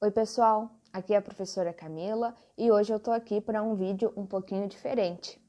Oi pessoal, aqui é a professora Camila e hoje eu tô aqui para um vídeo um pouquinho diferente.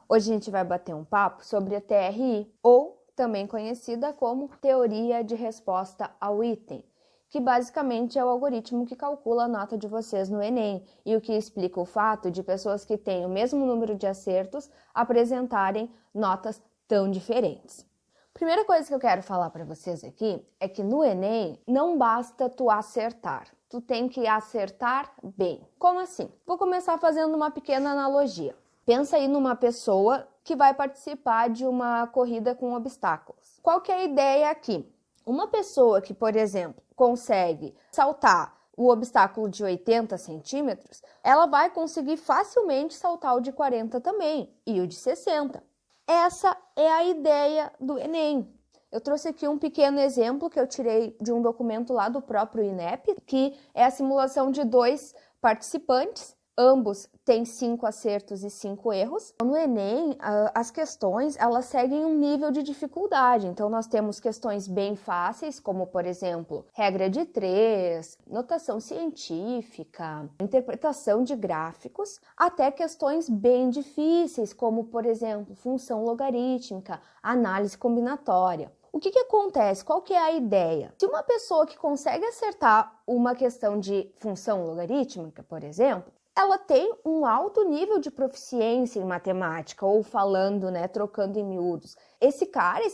Hoje a gente vai bater um papo sobre a TRI, ou também conhecida como Teoria de Resposta ao Item, que basicamente é o algoritmo que calcula a nota de vocês no Enem e o que explica o fato de pessoas que têm o mesmo número de acertos apresentarem notas tão diferentes. Primeira coisa que eu quero falar para vocês aqui é que no Enem não basta tu acertar, tu tem que acertar bem. Como assim? Vou começar fazendo uma pequena analogia. Pensa aí numa pessoa que vai participar de uma corrida com obstáculos. Qual que é a ideia aqui? Uma pessoa que, por exemplo, consegue saltar o obstáculo de 80 centímetros, ela vai conseguir facilmente saltar o de 40 também e o de 60. Essa é a ideia do Enem. Eu trouxe aqui um pequeno exemplo que eu tirei de um documento lá do próprio INEP, que é a simulação de 2 participantes. Ambos têm 5 acertos e 5 erros. No Enem, as questões, elas seguem um nível de dificuldade. Então, nós temos questões bem fáceis, como, por exemplo, regra de 3, notação científica, interpretação de gráficos, até questões bem difíceis, como, por exemplo, função logarítmica, análise combinatória. O que acontece? Qual que é a ideia? Se uma pessoa que consegue acertar uma questão de função logarítmica, por exemplo, ela tem um alto nível de proficiência em matemática, ou falando, trocando em miúdos. Esse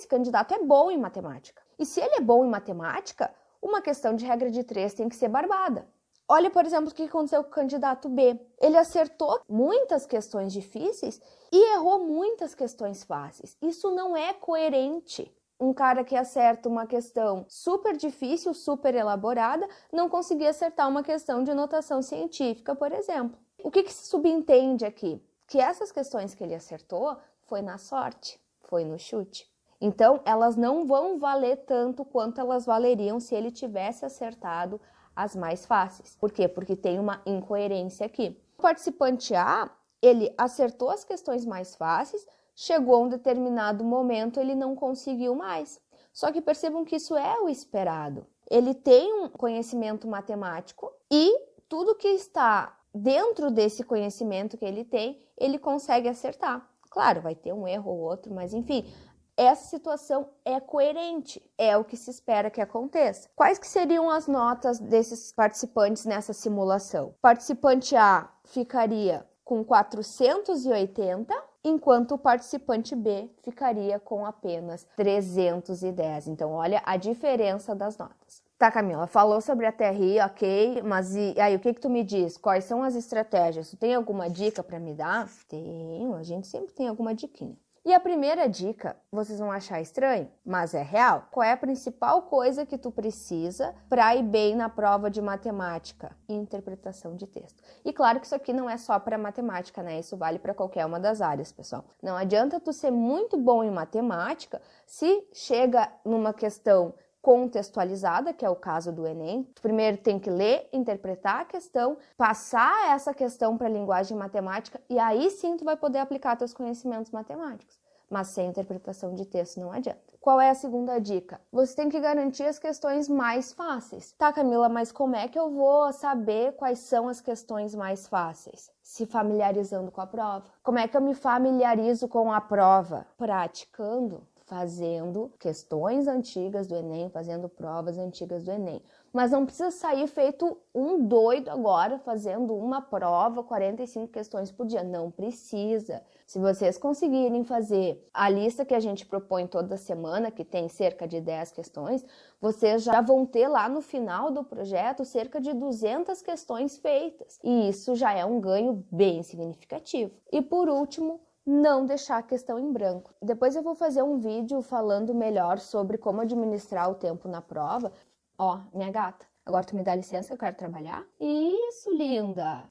candidato é bom em matemática. E se ele é bom em matemática, uma questão de regra de 3 tem que ser barbada. Olha, por exemplo, o que aconteceu com o candidato B. Ele acertou muitas questões difíceis e errou muitas questões fáceis. Isso não é coerente. Um cara que acerta uma questão super difícil, super elaborada, não conseguia acertar uma questão de notação científica, por exemplo. O que se subentende aqui? Que essas questões que ele acertou foi na sorte, foi no chute. Então, elas não vão valer tanto quanto elas valeriam se ele tivesse acertado as mais fáceis. Por quê? Porque tem uma incoerência aqui. O participante A, ele acertou as questões mais fáceis, chegou a um determinado momento, ele não conseguiu mais. Só que percebam que isso é o esperado. Ele tem um conhecimento matemático e tudo que está dentro desse conhecimento que ele tem, ele consegue acertar. Claro, vai ter um erro ou outro, mas enfim, essa situação é coerente, é o que se espera que aconteça. Quais que seriam as notas desses participantes nessa simulação? Participante A ficaria com 480, enquanto o participante B ficaria com apenas 310. Então, olha a diferença das notas. Tá, Camila, falou sobre a TRI, ok, mas e aí, o que tu me diz? Quais são as estratégias? Tu tem alguma dica para me dar? Tenho, a gente sempre tem alguma diquinha. E a primeira dica, vocês vão achar estranho, mas é real. Qual é a principal coisa que tu precisa para ir bem na prova de matemática? Interpretação de texto. E claro que isso aqui não é só para matemática, né? Isso vale para qualquer uma das áreas, pessoal. Não adianta tu ser muito bom em matemática se chega numa questão contextualizada, que é o caso do Enem. Tu primeiro tem que ler, interpretar a questão, passar essa questão para a linguagem matemática e aí sim tu vai poder aplicar teus conhecimentos matemáticos. Mas sem interpretação de texto não adianta. Qual é a segunda dica? Você tem que garantir as questões mais fáceis. Tá, Camila, mas como é que eu vou saber quais são as questões mais fáceis? Se familiarizando com a prova. Como é que eu me familiarizo com a prova? Praticando. Fazendo questões antigas do Enem, fazendo provas antigas do Enem. Mas não precisa sair feito um doido agora, fazendo uma prova, 45 questões por dia. Não precisa. Se vocês conseguirem fazer a lista que a gente propõe toda semana, que tem cerca de 10 questões, vocês já vão ter lá no final do projeto cerca de 200 questões feitas. E isso já é um ganho bem significativo. E por último, não deixar a questão em branco. Depois eu vou fazer um vídeo falando melhor sobre como administrar o tempo na prova. Ó, minha gata, agora tu me dá licença, eu quero trabalhar? Isso, linda!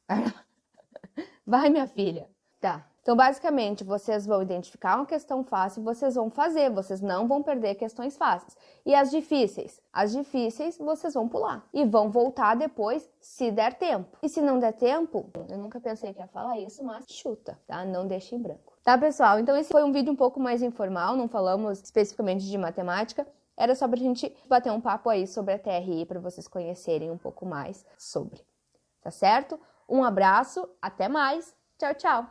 Vai, minha filha. Tá. Então, basicamente, vocês vão identificar uma questão fácil, vocês vão fazer, vocês não vão perder questões fáceis. E as difíceis? As difíceis vocês vão pular e vão voltar depois, se der tempo. E se não der tempo, eu nunca pensei que ia falar isso, mas chuta, tá? Não deixe em branco. Tá, pessoal? Então, esse foi um vídeo um pouco mais informal, não falamos especificamente de matemática. era só pra gente bater um papo aí sobre a TRI para vocês conhecerem um pouco mais sobre. Tá certo? Um abraço, até mais. Tchau, tchau!